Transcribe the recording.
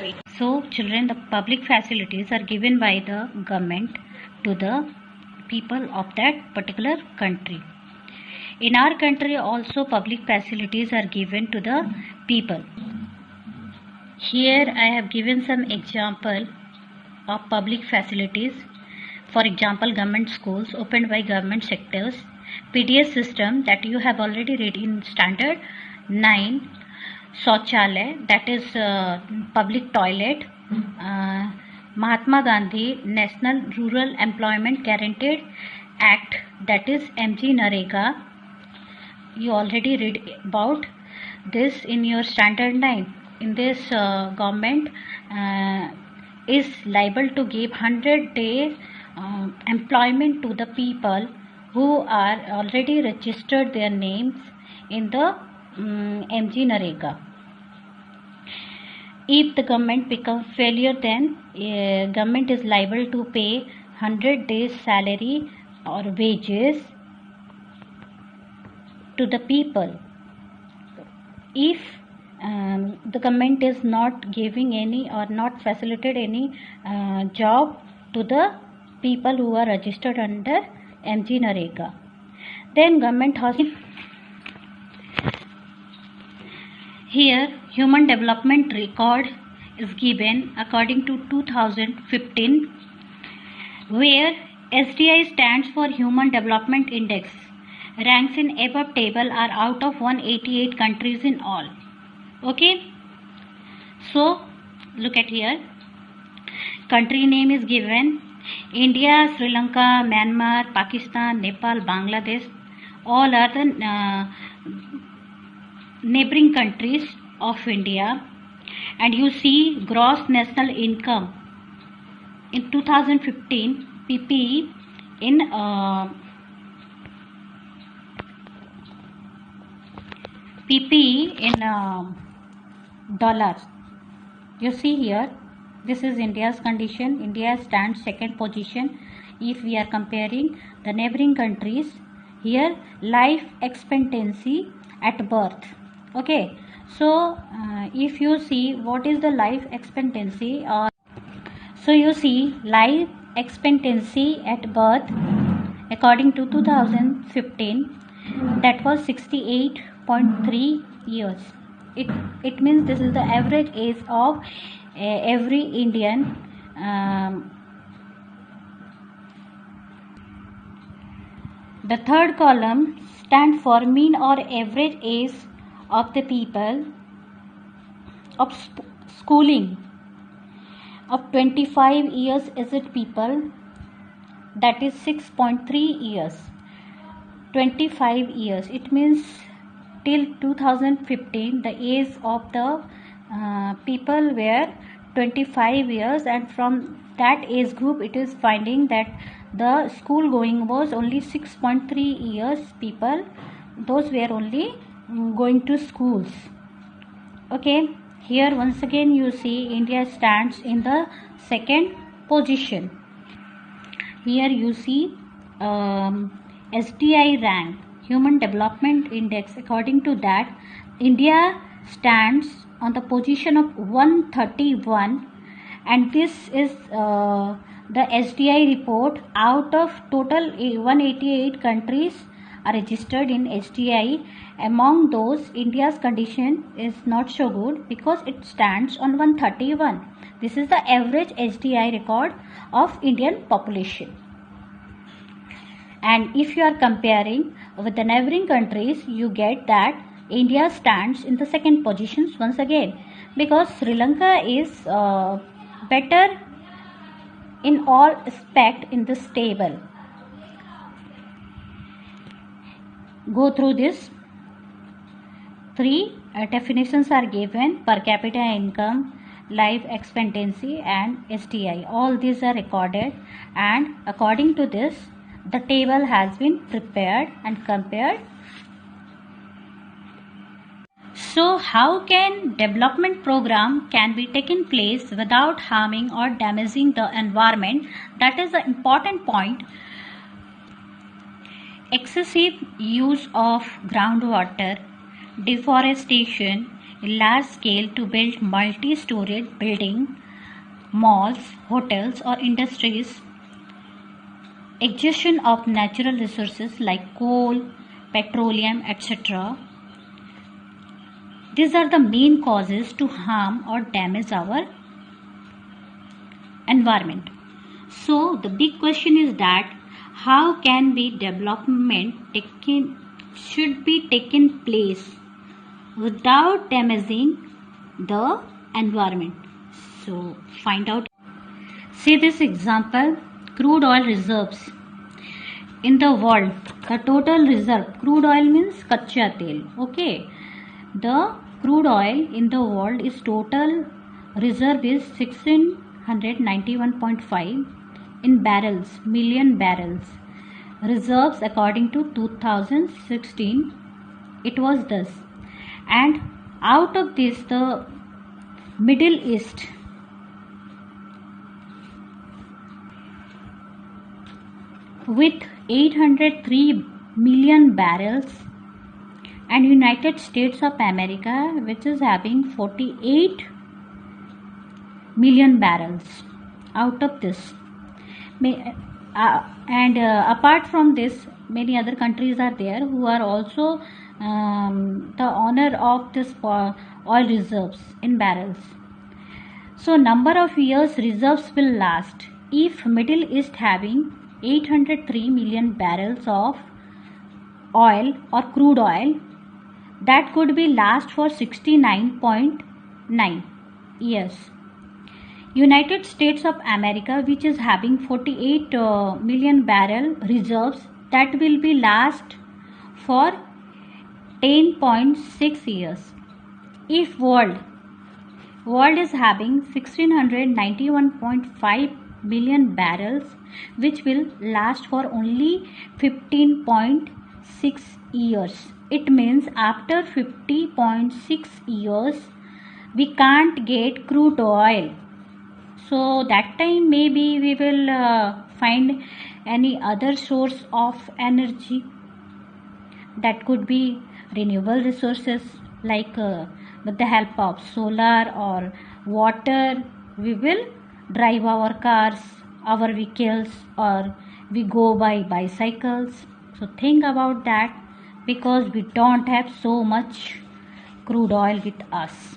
country. So children, the public facilities are given by the government to the people of that particular country. In our country also public facilities are given to the people. Here I have given some example of public facilities. For example, government schools opened by government sectors, PDS system that you have already read in standard 9, Shauchalaya, that is public toilet, Mahatma Gandhi National Rural Employment Guaranteed Act, that is MG Narega. You already read about this in your standard 9. In this government is liable to give 100 days employment to the people who are already registered their names in the MG Narega. If the government becomes failure, then government is liable to pay 100 days salary or wages to the people. If the government is not giving any or not facilitate any job to the people who are registered under MG Narega, then government has here human development record is given according to 2015, where SDI stands for Human Development Index. Ranks in above table are out of 188 countries in all. Okay, so look at here. Country name is given: India, Sri Lanka, Myanmar, Pakistan, Nepal, Bangladesh. All are the neighboring countries of India. And you see gross national income in 2015 PPE in dollars. You see here, this is India's condition. India stands second position if we are comparing the neighboring countries. Here life expectancy at birth. Okay, so if you see what is the life expectancy, so you see life expectancy at birth according to 2015, that was 68.3 years. It means this is the average age of every Indian. The third column stands for mean or average age of the people of schooling of 25 years aged people, that is 6.3 years. 25 years, it means till 2015 the age of the people were 25 years, and from that age group it is finding that the school going was only 6.3 years people, those were only going to schools. Okay, here once again you see India stands in the second position. Here you see SDI rank, Human Development Index. According to that, India stands on the position of 131, and this is the SDI report. Out of total 188 countries are registered in SDI. Among those, India's condition is not so good because it stands on 131. This is the average SDI record of Indian population. And if you are comparing with the neighboring countries, you get that India stands in the second position once again, because Sri Lanka is better in all aspect in this table. Go through this. 3 definitions are given: per capita income, life expectancy, and SDI. All these are recorded, and according to this, the table has been prepared and compared. So how can development program can be taken place without harming or damaging the environment? That is the important point. Excessive use of groundwater, deforestation, large scale to build multi-storied building, malls, hotels or industries, exhaustion of natural resources like coal, petroleum, etc. These are the main causes to harm or damage our environment. So the big question is that how can be development should be taken place without damaging the environment. So find out. See this example, crude oil reserves in the world. The total reserve, crude oil means kacha tel. Okay, the crude oil in the world is total reserve is 1691.5 in barrels, million barrels. Reserves according to 2016 it was this, and out of this the Middle East with 803 million barrels and United States of America which is having 48 million barrels out of this. Apart from this, many other countries are there who are also the owner of this oil reserves in barrels. So number of years reserves will last if Middle East having 803 million barrels of oil or crude oil, that could be last for 69.9 years. United States of America which is having 48 million barrel reserves, that will be last for 10.6 years. If world is having 1691.5 million barrels which will last for only 15.6 years. It means after 50.6 years we can't get crude oil. So that time maybe we will find any other source of energy. That could be renewable resources like with the help of solar or water we will drive our cars, our vehicles, or we go by bicycles. So think about that, because we don't have so much crude oil with us.